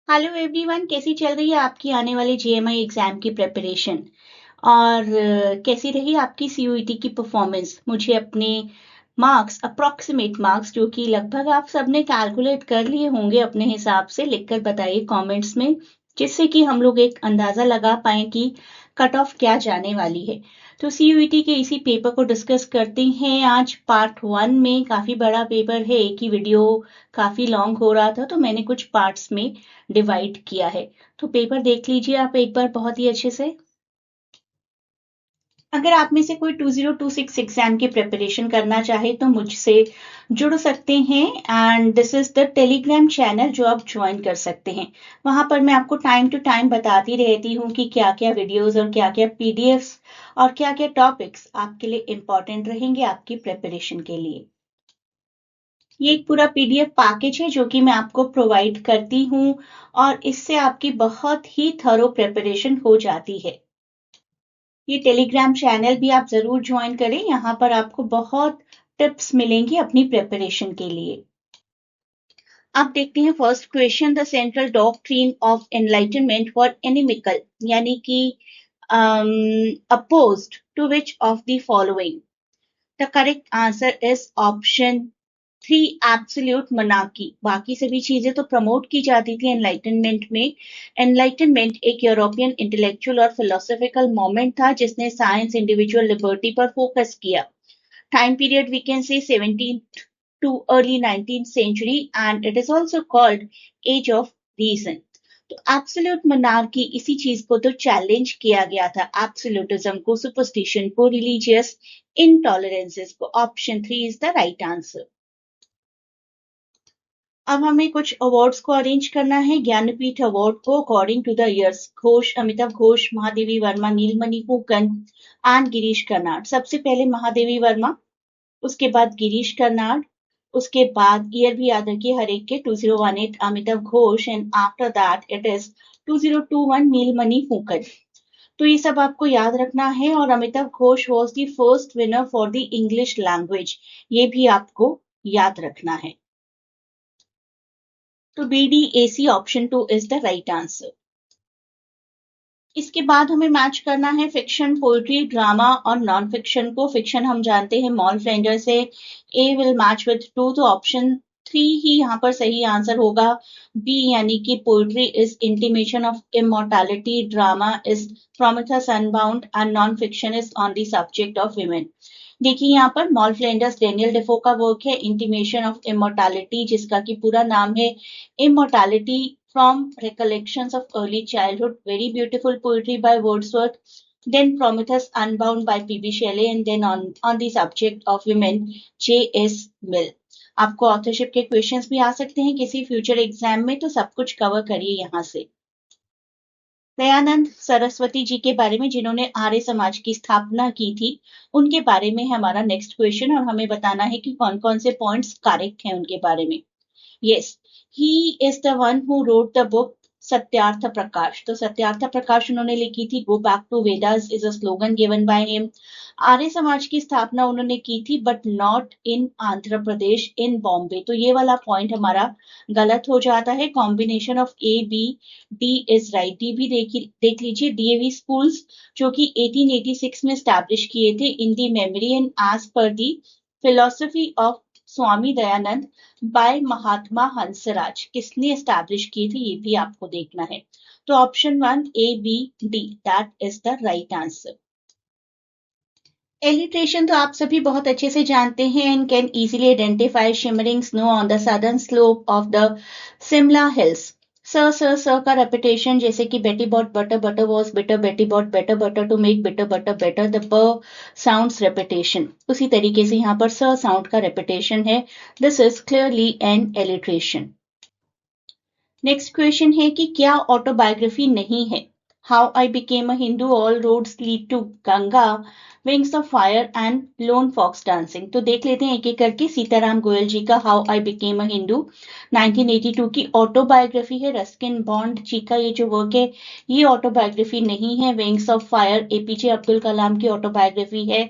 Hello everyone, कैसी चल रही है आपकी आने वाले जीएमआई एग्जाम की प्रिपरेशन और कैसी रही आपकी सीयूईटी की परफॉर्मेंस। मुझे अपने मार्क्स, अप्रॉक्सीमेट मार्क्स जो कि लगभग आप सबने कैलकुलेट कर लिए होंगे अपने हिसाब से, लिखकर बताइए कमेंट्स में, जिससे कि हम लोग एक अंदाजा लगा पाए कि कट ऑफ क्या जाने वाली है। तो सीयूईटी के इसी पेपर को डिस्कस करते हैं आज। पार्ट 1 में काफी बड़ा पेपर है, एक ही वीडियो काफी लॉन्ग हो रहा था, तो मैंने कुछ पार्ट्स में डिवाइड किया है। तो पेपर देख लीजिए आप एक बार बहुत ही अच्छे से। अगर आप में से कोई 2026 एग्जाम की प्रिपरेशन करना चाहे तो मुझसे जुड़ सकते हैं, and this is the Telegram channel जो आप ज्वाइन कर सकते हैं। वहां पर मैं आपको टाइम टू टाइम बताती रहती हूँ कि क्या क्या वीडियोस और क्या क्या पीडीएफ्स और क्या क्या टॉपिक्स आपके लिए इंपॉर्टेंट रहेंगे आपकी प्रिपरेशन के लिए। ये एक पूरा पीडीएफ पैकेज है जो कि मैं आपको प्रोवाइड करती हूँ, और इससे आपकी बहुत ही थरो प्रिपरेशन हो जाती है। ये टेलीग्राम चैनल भी आप जरूर ज्वाइन करें, यहाँ पर आपको बहुत टिप्स मिलेंगी अपनी प्रिपरेशन के लिए। अब देखते हैं first question. The central doctrine of enlightenment for inimical, यानी कि opposed to which of the following. The correct answer is option 3, absolute monarchy. बाकी सभी चीजें तो प्रमोट की जाती थी एनलाइटनमेंट में। एनलाइटनमेंट एक यूरोपियन इंटेलेक्चुअल और फिलोसॉफिकल मोमेंट था जिसने साइंस, इंडिविजुअल लिबर्टी पर फोकस किया। Time period we can say 17th to early 19th century, and it is also called age of reason. तो एब्सोल्यूट मोनार्की, इसी चीज को तो चैलेंज किया गया था, एब्सोल्यूटिज्म को, सुपरस्टिशन को, रिलीजियस इनटॉलरेंसेस को। Option 3 is the right answer. अब हमें कुछ अवार्ड्स को अरेंज करना है। ज्ञानपीठ अवार्ड को according to the years: Ghosh, Amitabh Ghosh, Mahadevi Verma, Nilmani Phookan and Girish Karnad. सबसे पहले महादेवी वर्मा, उसके बाद गिरीश कर्नाड, उसके बाद ईयर भी याद रखिए हर एक के, 2018 Amitabh Ghosh, and after that it is 2021 Nilmani फूकन। तो ये सब आपको याद रखना है। और Amitav Ghosh was the first winner for the English language, ये भी आपको याद रखना है। तो B D A C option 2 is the right answer. इसके बाद हमें मैच करना है फिक्शन, पोएट्री, ड्रामा और नॉन फिक्शन को। फिक्शन हम जानते हैं मॉल फ्लेंडर से, ए विल मैच विद 2, तो ऑप्शन 3 ही यहाँ पर सही आंसर होगा, बी, यानी कि poetry is intimation of immortality, drama is Prometheus unbound and non fiction is on the subject of women. देखिए यहाँ पर मॉल फ्लेंडर्स डेनियल डेफो का वर्क है, इंटीमेशन ऑफ इमोर्टैलिटी, जिसका कि पूरा नाम है immortality from Recollections of Early Childhood, very beautiful poetry by Wordsworth. Then Prometheus Unbound by P.B. Shelley, and then on the subject of women, J.S. Mill. आपको authorship के questions भी आ सकते हैं किसी फ्यूचर एग्जाम में, तो सब कुछ कवर करिए यहाँ से। दयानंद सरस्वती जी के बारे में, जिन्होंने आर्य समाज की स्थापना की थी, उनके बारे में हमारा नेक्स्ट क्वेश्चन, और हमें बताना है कि कौन कौन से पॉइंट्स करेक्ट हैं उनके बारे में। Yes, he is the one who wrote the book Satyarth Prakash. तो सत्यार्थ प्रकाश उन्होंने लिखी थी। Go back to Vedas is a slogan given by him. Arya Samaj की स्थापना उन्होंने की थी, but not in Andhra Pradesh, in Bombay. तो ये वाला पॉइंट हमारा गलत हो जाता है। Combination of A B D is right. D भी देख लीजिए। डीएवी स्कूल्स जो कि 1886 में स्टैब्लिश किए थे in the memory and as per the philosophy of Swami Dayanand by Mahatma Hansraj. किसने एस्टैब्लिश किए थे ये भी आपको देखना है। तो option 1 A B D, that is the right answer. Alliteration तो आप सभी बहुत अच्छे से जानते हैं, and can easily identify shimmering snow on the southern slope of the Shimla hills. स का रेपिटेशन, जैसे कि Betty bought butter, butter was bitter, Betty bought better butter to make bitter butter better, the b sounds repetition. उसी तरीके से यहाँ पर स साउंड का रेपिटेशन है। This is clearly an alliteration. Next question है कि क्या ऑटोबायोग्राफी नहीं है? How I became a Hindu, all roads lead to Ganga, wings of fire and lone fox dancing. तो देख लेते हैं एक एक करके। सीताराम गोयल जी का how I became a Hindu 1982 की ऑटोबायोग्राफी है। रस्किन बॉन्ड जी का ये जो वर्क है ये ऑटोबायोग्राफी नहीं है। Wings of fire APJ Abdul Kalam की ऑटोबायोग्राफी है,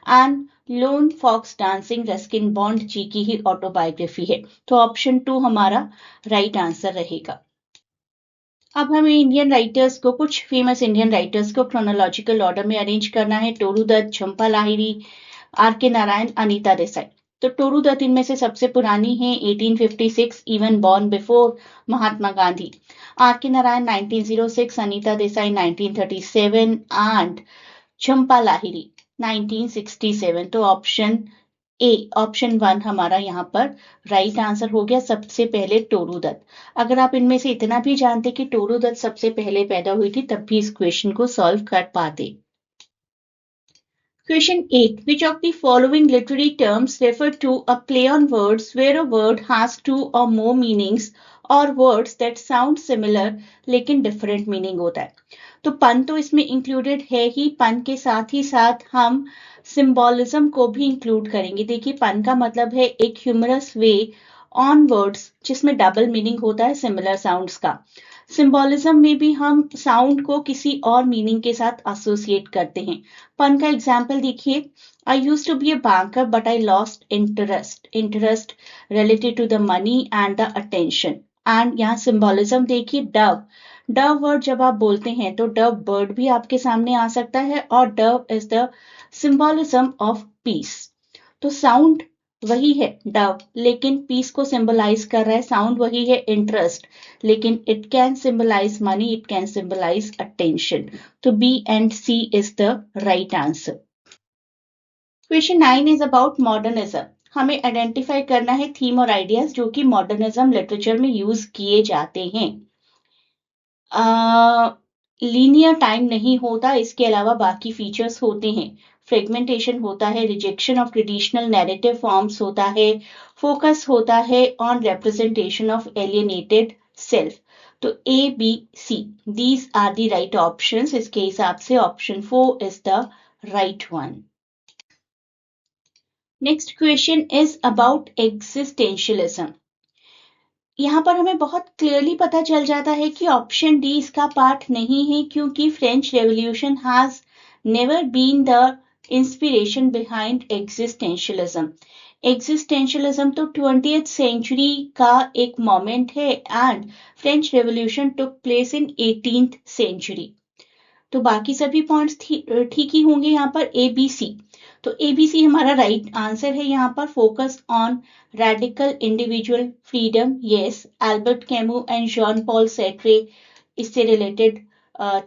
and lone fox dancing Ruskin Bond ji की ही ऑटोबायोग्राफी है। तो ऑप्शन 2 हमारा राइट आंसर रहेगा। अब हमें इंडियन राइटर्स को, कुछ फेमस इंडियन राइटर्स को क्रोनोलॉजिकल ऑर्डर में अरेंज करना है। Toru Dutt, Jhumpa Lahiri, are K Narayan, Anita Desai. तो टोरू दत्त इनमें से सबसे पुरानी है, 1856, even born before Mahatma Gandhi. R K Narayan 1906, Anita Desai 1937 and Jhumpa Lahiri 1967। तो ऑप्शन 1 हमारा यहाँ पर राइट आंसर हो गया। सबसे पहले टोरू दत्त। अगर आप इनमें से इतना भी जानते कि टोरू दत्त सबसे पहले पैदा हुई थी, तब भी इस क्वेश्चन को सॉल्व कर पाते। Question 8. Which of the following literary terms refer to a play on words where a word has two or more meanings or words that sound similar लेकिन different meaning होता है? तो पन तो इसमें included है ही, पन के साथ ही साथ हम symbolism को भी include करेंगे। देखिए, पन का मतलब है एक humorous way on words जिसमें double meaning होता है similar sounds का। सिंबोलिज्म में भी हम साउंड को किसी और मीनिंग के साथ एसोसिएट करते हैं। पन का एग्जाम्पल देखिए, I use to be a banker but I lost interest related to the money and the attention. And यहाँ सिंबोलिज्म देखिए, डव वर्ड जब आप बोलते हैं तो डव बर्ड भी आपके सामने आ सकता है, और Dove is the symbolism of peace. तो साउंड वही है डव, लेकिन पीस को सिंबलाइज कर रहा है। साउंड वही है इंटरेस्ट, लेकिन it can symbolise money, it can symbolise attention. तो B and C is the right answer. Question 9 is about modernism. हमें आइडेंटिफाई करना है थीम और आइडियाज जो कि मॉडर्निज्म लिटरेचर में यूज किए जाते हैं। लीनियर टाइम नहीं होता, इसके अलावा बाकी फीचर्स होते हैं। फ्रेगमेंटेशन होता है, rejection of traditional narrative forms होता है, फोकस होता है on representation of alienated self. तो A B C these are the right options. इसके हिसाब से option 4 is the right one. Next question is about existentialism. यहाँ पर हमें बहुत क्लियरली पता चल जाता है कि ऑप्शन डी इसका पार्ट नहीं है, क्योंकि French revolution has never been the inspiration behind existentialism. Existentialism तो 20th सेंचुरी का एक मोमेंट है, and French revolution took place in 18th century. तो बाकी सभी पॉइंट्स ठीक ही होंगे यहाँ पर, ए बी सी। तो ए बी सी हमारा राइट आंसर है। यहाँ पर focus on radical individual freedom, yes, Albert Camus and John Paul Sartre इससे रिलेटेड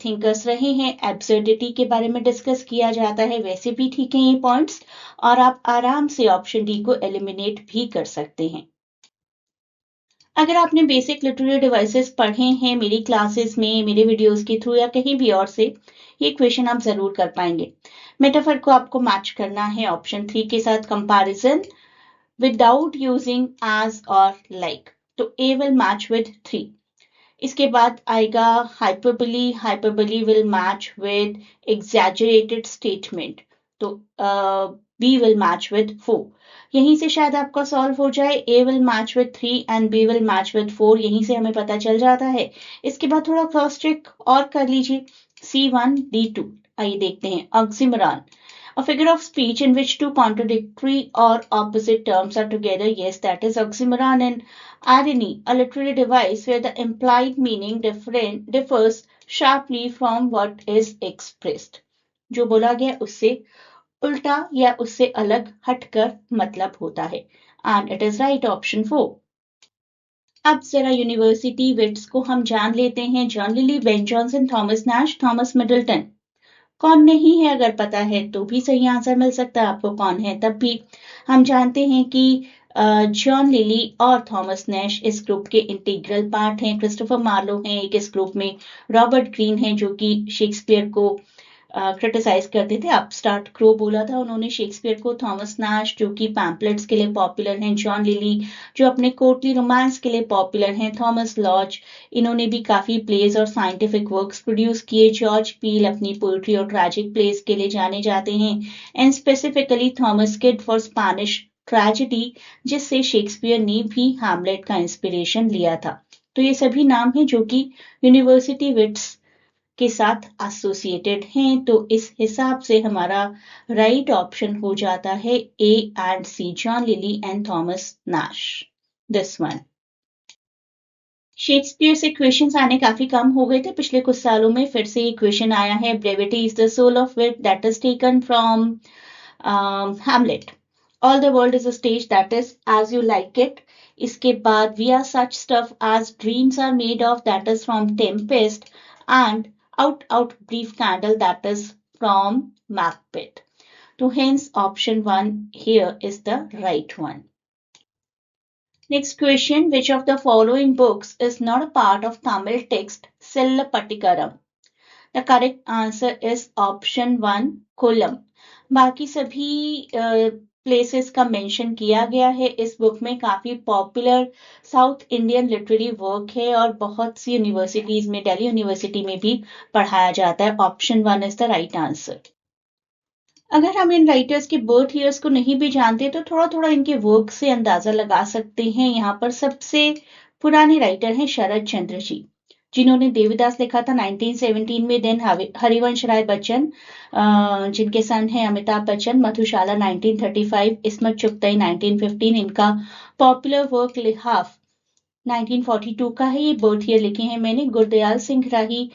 थिंकर्स रहे हैं। एब्सर्डिटी के बारे में डिस्कस किया जाता है, वैसे भी ठीक है ये पॉइंट्स, और आप आराम से ऑप्शन डी को एलिमिनेट भी कर सकते हैं। अगर आपने बेसिक लिटरेरी डिवाइसेस पढ़े हैं मेरी क्लासेस में, मेरे वीडियोस के थ्रू या कहीं भी और से, ये क्वेश्चन आप जरूर कर पाएंगे। मेटाफर को आपको मैच करना है ऑप्शन 3 के साथ, कंपैरिजन विदाउट यूजिंग एज और लाइक। तो ए विल मैच विद 3। इसके बाद आएगा hyperbole, hyperbole will match with exaggerated statement. तो बी विल मैच विद 4। यहीं से शायद आपका सॉल्व हो जाए। A will match with 3 and B will match with 4, यहीं से हमें पता चल जाता है। इसके बाद थोड़ा क्रॉस चेक और कर लीजिए, C1 D2। आइए देखते हैं। Oxymoron, a figure of speech in which two contradictory or opposite terms are together, yes, that is oxymoron. And irony, a literary device where the implied meaning differs sharply from what is expressed. जो बोला गया उससे उल्टा या उससे अलग हटकर मतलब होता है, and it is right option 4। अब जरा यूनिवर्सिटी विट्स को हम जान लेते हैं। John lily, Ben Jonson, Thomas Nash, Thomas Middleton. कौन नहीं है अगर पता है तो भी सही आंसर मिल सकता है आपको, कौन है तब भी। हम जानते हैं कि जॉन लिली और थॉमस नैश इस ग्रुप के इंटीग्रल पार्ट हैं। क्रिस्टोफर मार्लो हैं एक इस ग्रुप में। रॉबर्ट ग्रीन है जो कि शेक्सपियर को क्रिटिसाइज करते थे, अपस्टार्ट क्रो बोला था उन्होंने शेक्सपियर को। थॉमस नैश जो कि पैम्पलेट्स के लिए पॉपुलर हैं। जॉन लिली जो अपने कोर्टली रोमांस के लिए पॉपुलर हैं। थॉमस लॉज, इन्होंने भी काफी प्लेज और साइंटिफिक वर्क्स प्रोड्यूस किए। जॉर्ज पील अपनी पोइट्री और ट्रैजिक प्लेज के लिए जाने जाते हैं, and specifically Thomas kid for Spanish tragedy, जिससे शेक्सपियर ने भी हैमलेट का इंस्पिरेशन लिया था। तो ये सभी नाम हैं जो कि यूनिवर्सिटी विट्स के साथ एसोसिएटेड हैं। तो इस हिसाब से हमारा राइट ऑप्शन हो जाता है A and C, John Lyly and Thomas Nashe, this one. Shakespeare से क्वेश्चंस आने काफी कम हो गए थे पिछले कुछ सालों में, फिर से ये क्वेश्चन आया है। Brevity is the soul of wit, that is taken from Hamlet. All the world is a stage, that is as you like it. इसके बाद we are such stuff as dreams are made of, that is from Tempest. And out out brief candle, that is from Macbeth. तो hence option 1 here is the right one. Next question, which of the following books is not a part of Tamil text Sillappatikaram? The correct answer is option 1 Kollam. बाकी सभी places का mention किया गया है इस book में। काफी popular south Indian literary work है और बहुत सी यूनिवर्सिटीज में, दिल्ली यूनिवर्सिटी में भी पढ़ाया जाता है। Option 1 is the right answer. अगर हम इन राइटर्स के बर्थ ईयर्स को नहीं भी जानते तो थोड़ा थोड़ा इनके वर्क से अंदाजा लगा सकते हैं। यहाँ पर सबसे पुराने राइटर हैं शरद चंद्र जी, जिन्होंने देवीदास लिखा था 1917 में। देन हरिवंश राय बच्चन, जिनके सन हैं अमिताभ बच्चन, मधुशाला 1935, इस्मत चुगताई 1915। इनका पॉपुलर वर्क लिहाफ 1942 का है, ये बर्थ ईयर लिखे हैं मैंने। गुरदयाल सिंह राही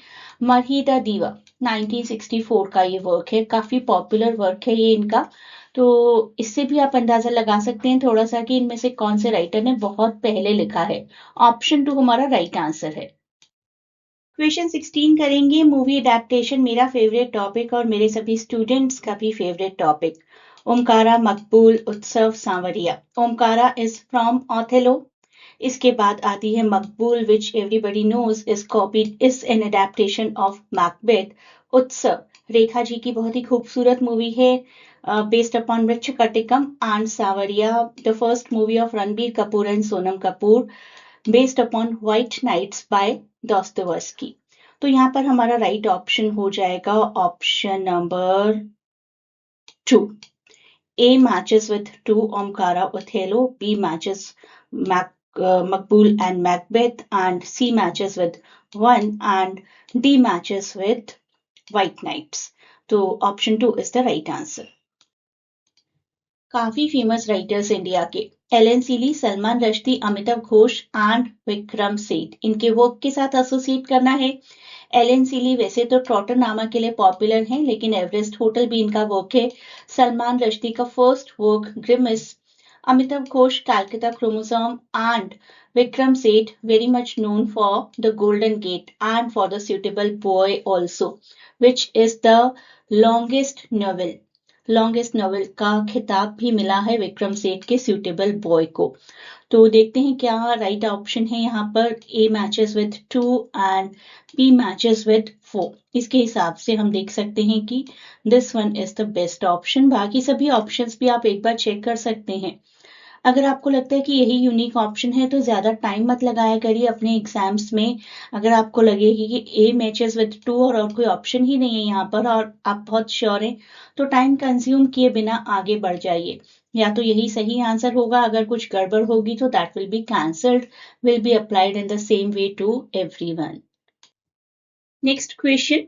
मरही द दीवा 1964 का ये वर्क है, काफी पॉपुलर वर्क है ये इनका। तो इससे भी आप अंदाजा लगा सकते हैं थोड़ा सा कि इनमें से कौन से राइटर ने बहुत पहले लिखा है। ऑप्शन 2 हमारा राइट आंसर है। क्वेश्चन 16 करेंगे। मूवी अडेप्टेशन मेरा फेवरेट टॉपिक और मेरे सभी स्टूडेंट्स का भी favourite topic. Omkara, Maqbool, Utsav, Saawariya. Omkara is from Othello. इसके बाद आती है Maqbool, which everybody knows is copied, is an adaptation of Macbeth. Utsav Rekha ji की बहुत ही खूबसूरत मूवी है, based upon Mrichchhakatikam. And Saawariya, the first movie of Ranbir Kapoor and Sonam Kapoor, based upon white nights by Dostoevsky. तो यहाँ पर हमारा राइट ऑप्शन हो जाएगा option number 2। A matches with 2, Omkara, Othello. B matches Maqbul and Macbeth, and C matches with 1, and D matches with White Knights. तो option 2 is the right answer. काफी famous writers India के Elon Sili, Salman Rushdie, Amitabh Ghosh and Vikram सेठ, इनके work के साथ associate करना है। Elon सीली वैसे तो ट्रॉटरनामा के लिए पॉपुलर हैं, लेकिन एवरेस्ट होटल भी इनका वर्क है। सलमान रश्दी का first work Grimus, Amitabh Ghosh Calcutta chromosome, and Vikram Seth very much known for the golden gate and for the suitable boy also, which is the longest novel. Longest novel का खिताब भी मिला है विक्रम सेठ के सुटेबल बॉय को। तो देखते हैं क्या राइट ऑप्शन है यहाँ पर। A matches with 2 and B matches with 4। इसके हिसाब से हम देख सकते हैं कि this one is the best option. बाकी सभी ऑप्शंस भी आप एक बार चेक कर सकते हैं। अगर आपको लगता है कि यही यूनिक ऑप्शन है तो ज्यादा टाइम मत लगाया करिए अपने एग्जाम्स में। अगर आपको लगे कि ए मैचेस विद 2 और कोई ऑप्शन ही नहीं है यहाँ पर और आप बहुत श्योर हैं, तो टाइम कंज्यूम किए बिना आगे बढ़ जाइए। या तो यही सही आंसर होगा, अगर कुछ गड़बड़ होगी तो that will be cancelled, will be applied in the same way to everyone. Next question,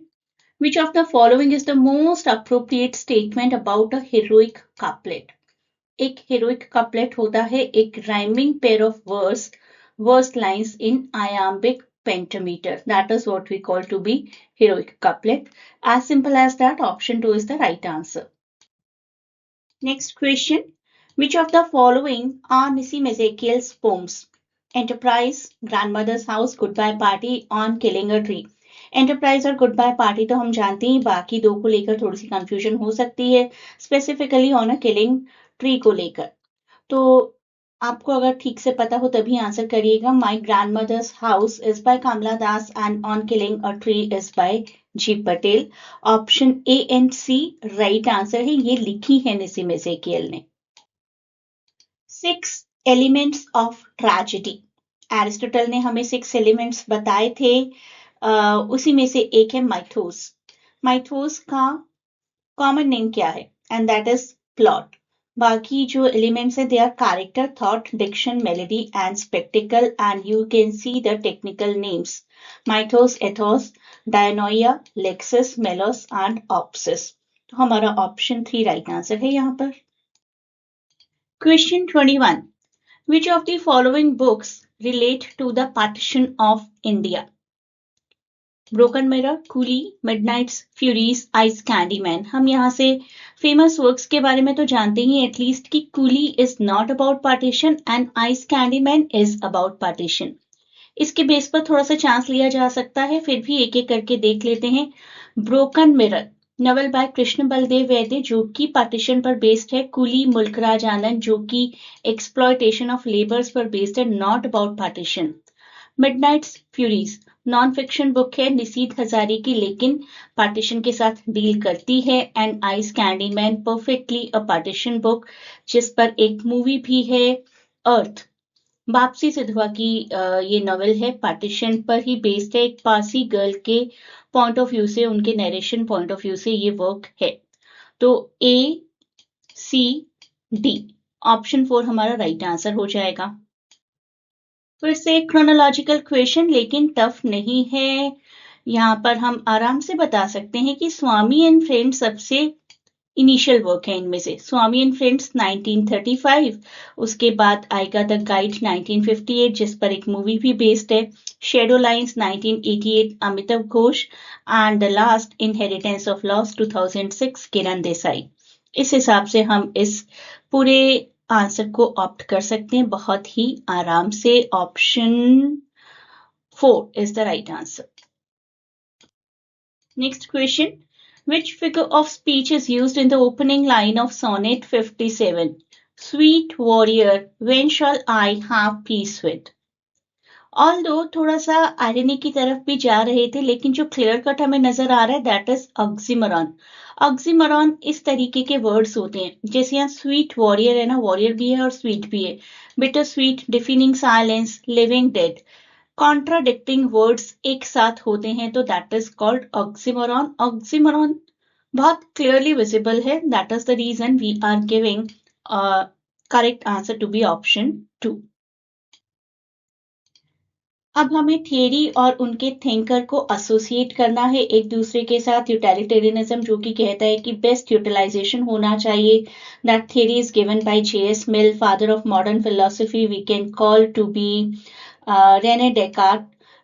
which of the following is the most appropriate statement about a heroic couplet? एक heroic couplet होता है एक rhyming pair of verse lines in iambic pentameter. That is what we call to be heroic couplet. As simple as that, option 2 is the right answer. Next question, which of the following are Nissim Ezekiel's poems? Enterprise, Grandmother's House, Goodbye Party, On Killing a Tree. Enterprise और good bye party तो हम जानते हैं, बाकी दो को लेकर थोड़ी सी कंफ्यूजन हो सकती है, specifically on a killing tree को लेकर। तो आपको अगर ठीक से पता हो तभी आंसर करिएगा। My grandmother's house is by Kamala Das and on killing a tree is by G Patel. Option A and C right answer है, ये लिखी है निसिम एजेकियल ने। 6 एलिमेंट्स ऑफ ट्रेजेडी, एरिस्टोटल ने हमें 6 एलिमेंट्स बताए थे। उसी में से एक है माइथोस। माइथोस का कॉमन नेम क्या है? And that is plot. बाकी जो एलिमेंट्स है they are character, thought, diction, melody and spectacle, and you can see the technical names mythos, ethos, dianoia, lexis, melos and opsis. तो हमारा option 3 right answer है यहाँ पर। Question 21, Which of the following books relate to the partition of India? Broken mirror, coolie, Midnights, Furies, ice Candyman. हम यहाँ से famous works के बारे में तो जानते ही एटलीस्ट कि coolie is not about partition and ice Candyman is about partition. इसके बेस पर थोड़ा सा चांस लिया जा सकता है, फिर भी एक एक करके देख लेते हैं। Broken mirror novel by Krishna Baldev Vaid जो कि पार्टीशन पर बेस्ड है। कूली मुल्कराज आनंद जो कि एक्सप्लॉयटेशन ऑफ लेबर्स पर बेस्ड है, not about partition. Midnights Furies non fiction book है निशीथ हजारी की, लेकिन पार्टीशन के साथ डील करती है। And ice Candyman perfectly a partition book जिस पर एक मूवी भी है, अर्थ। वापसी सिद्धवा की ये नॉवेल है, पार्टीशन पर ही बेस्ड है। एक पारसी गर्ल के पॉइंट ऑफ व्यू से, उनके नरेशन पॉइंट ऑफ व्यू से ये वर्क है। तो ए सी डी ऑप्शन 4 हमारा राइट आंसर हो जाएगा। फिर से क्रोनोलॉजिकल क्वेश्चन लेकिन टफ नहीं है। यहाँ पर हम आराम से बता सकते हैं कि स्वामी एंड फ्रेंड्स सबसे इनिशियल वर्क है इनमें से। स्वामी एंड फ्रेंड्स 1935, उसके बाद आएगा द गाइड 1958 जिस पर एक मूवी भी बेस्ड है। Shadow lines 1988 Amitabh Ghosh, and the last inheritance of loss 2006 Kiran Desai. इस हिसाब से हम इस पूरे आंसर को ऑप्ट कर सकते हैं बहुत ही आराम से। Option 4 is the right answer. Next question, which figure of speech is used in the opening line of sonnet 57? Sweet warrior, when shall I have peace with? Although थोड़ा सा आयरनी की तरफ भी जा रहे थे, लेकिन जो क्लियर कट हमें नजर आ रहा है दैट इज ऑक्सीमोरॉन। ऑक्सीमोरॉन इस तरीके के वर्ड्स होते हैं, जैसे यहाँ स्वीट वॉरियर है ना, वॉरियर भी है और स्वीट भी है। Bitter sweet, defining silence, living dead, contradicting words एक साथ होते हैं तो that is called oxymoron. Oxymoron बहुत क्लियरली विजिबल है, that is the reason we are giving correct answer to be option 2। अब हमें थियरी और उनके थिंकर को एसोसिएट करना है एक दूसरे के साथ। यूटिलिटेरियनिज्म जो कि कहता है कि बेस्ट यूटिलाइजेशन होना चाहिए, that theory is given by J.S. Mill, father of modern philosophy we can call to be Rene Descartes.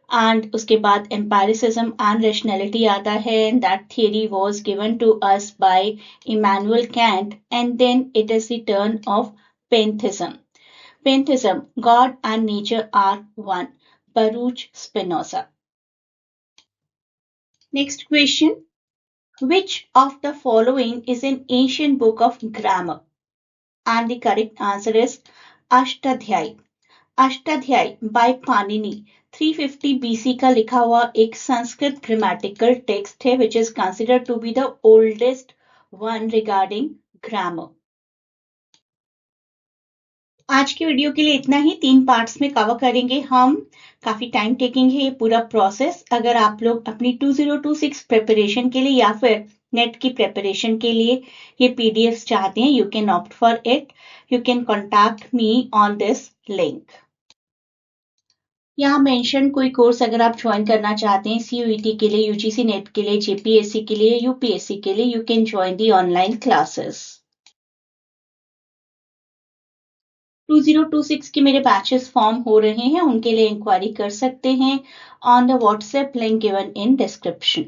And उसके बाद एम्पायरिसिज्म एंड रैशनैलिटी आता है, and that theory was given to us by Immanuel Kant. And then it is the turn of pantheism. Pantheism, God and nature are one. Baruch Spinoza. Next question. Which of the following is an ancient book of grammar? And the correct answer is Ashtadhyay. Ashtadhyay by Panini 350 BC का लिखा हुआ एक Sanskrit grammatical text है which is considered to be the oldest one regarding grammar. आज की video के लिए इतना ही, 3 पार्ट्स में कवर करेंगे हम। काफी टाइम टेकिंग है ये पूरा प्रोसेस। अगर आप लोग अपनी 2026 प्रिपरेशन के लिए या फिर नेट की प्रिपरेशन के लिए ये पीडीएफ चाहते हैं, you can opt for it. You can contact me on this link. यहाँ मेंशन कोई कोर्स अगर आप ज्वाइन करना चाहते हैं सीयूईटी के लिए, यूजीसी नेट के लिए, जेपीएससी के लिए, यूपीएससी के लिए, you can join the online classes. 2026 के मेरे बैचेस फॉर्म हो रहे हैं, उनके लिए इंक्वायरी कर सकते हैं on the WhatsApp link given in description.